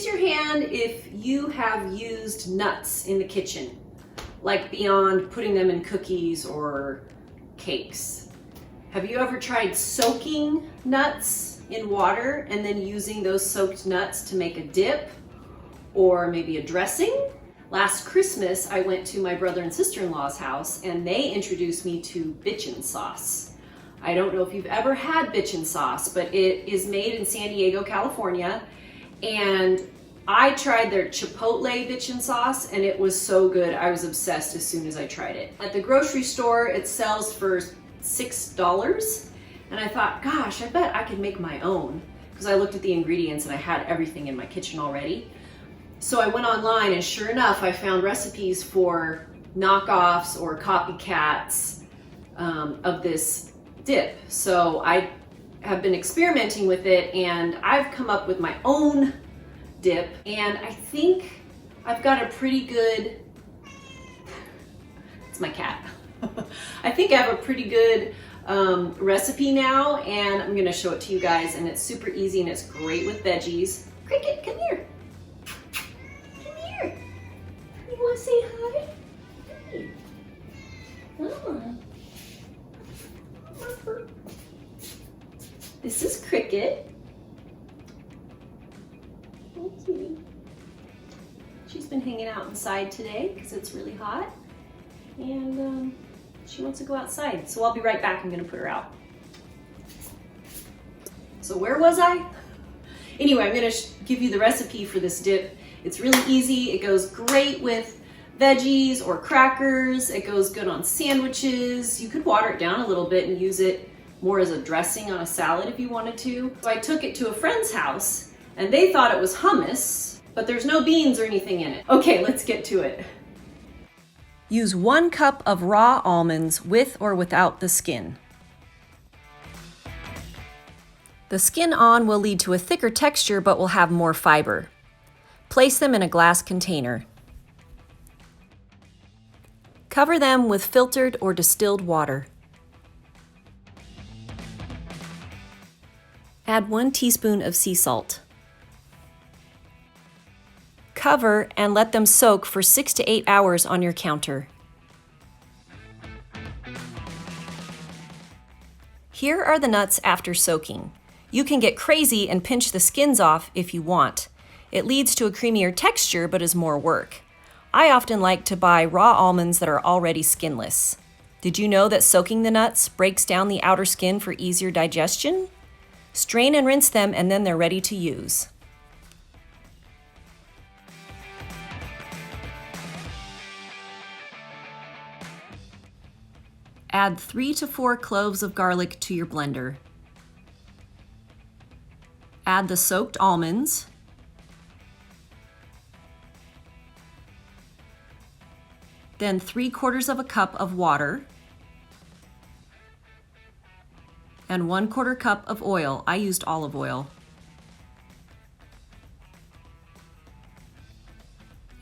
raise your hand if you have used nuts in the kitchen, like beyond putting them in cookies or cakes. Have you ever tried soaking nuts in water and then using those soaked nuts to make a dip or maybe a dressing? Last Christmas, I went to my brother and sister-in-law's house and they introduced me to bitchin sauce. I don't know if you've ever had bitchin sauce, but it is made in San Diego, California. And I tried their Chipotle bitchin sauce and it was so good. I was obsessed as soon as I tried it. At the grocery store, it sells for $6. And I thought, gosh, I bet I could make my own, because I looked at the ingredients and I had everything in my kitchen already. So I went online and sure enough, I found recipes for knockoffs or copycats of this dip. So I have been experimenting with it and I've come up with my own dip, and I think I've got a pretty good, it's my cat. I think I have a pretty good recipe now, and I'm gonna show it to you guys, and it's super easy and it's great with veggies. Cricket, come here. Come here. You wanna say hi? Come here. Come on. This is Cricket. Oh, cutie. She's been hanging out inside today because it's really hot, and she wants to go outside. So I'll be right back. I'm gonna put her out. So where was I? Anyway, I'm gonna give you the recipe for this dip. It's really easy. It goes great with veggies or crackers. It goes good on sandwiches. You could water it down a little bit and use it more as a dressing on a salad if you wanted to. So I took it to a friend's house and they thought it was hummus, but there's no beans or anything in it. Okay, let's get to it. Use 1 cup of raw almonds with or without the skin. The skin on will lead to a thicker texture but will have more fiber. Place them in a glass container. Cover them with filtered or distilled water. Add 1 teaspoon of sea salt. Cover and let them soak for 6 to 8 hours on your counter. Here are the nuts after soaking. You can get crazy and pinch the skins off if you want. It leads to a creamier texture but is more work. I often like to buy raw almonds that are already skinless. Did you know that soaking the nuts breaks down the outer skin for easier digestion? Strain and rinse them, and then they're ready to use. Add 3 to 4 cloves of garlic to your blender. Add the soaked almonds. Then 3/4 of a cup of water. And 1/4 cup of oil. I used olive oil.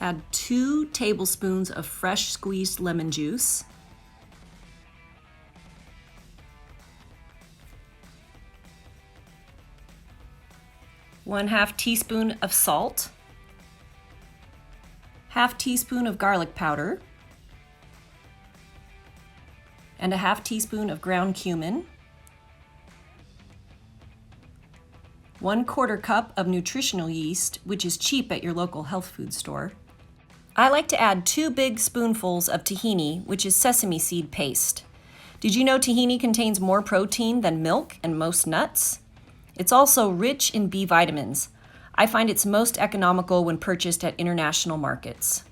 Add 2 tablespoons of fresh squeezed lemon juice. ½ teaspoon of salt. ½ teaspoon of garlic powder. And ½ teaspoon of ground cumin. 1/4 cup of nutritional yeast, which is cheap at your local health food store. I like to add 2 big spoonfuls of tahini, which is sesame seed paste. Did you know tahini contains more protein than milk and most nuts? It's also rich in B vitamins. I find it's most economical when purchased at international markets.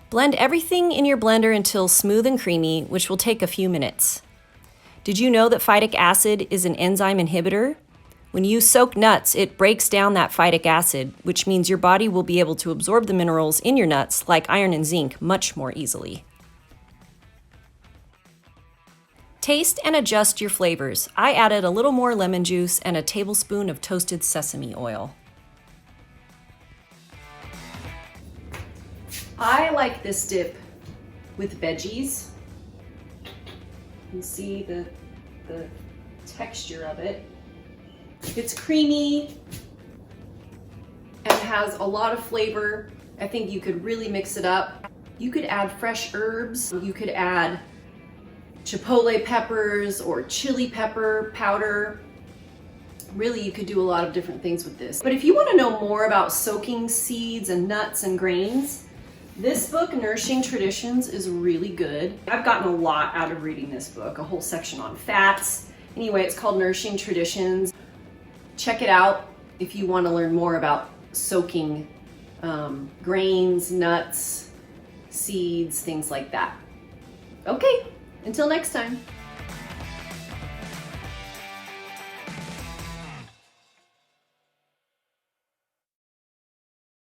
Blend everything in your blender until smooth and creamy, which will take a few minutes. Did you know that phytic acid is an enzyme inhibitor? When you soak nuts, it breaks down that phytic acid, which means your body will be able to absorb the minerals in your nuts, like iron and zinc, much more easily. Taste and adjust your flavors. I added a little more lemon juice and a tablespoon of toasted sesame oil. I like this dip with veggies. can see the texture of it. It's creamy and has a lot of flavor. I think you could really mix it up. You could add fresh herbs. You could add chipotle peppers or chili pepper powder. Really, you could do a lot of different things with this. But if you want to know more about soaking seeds and nuts and grains, this book, Nourishing Traditions, is really good. I've gotten a lot out of reading this book, a whole section on fats. Anyway, it's called Nourishing Traditions. Check it out if you want to learn more about soaking grains, nuts, seeds, things like that. Okay, until next time.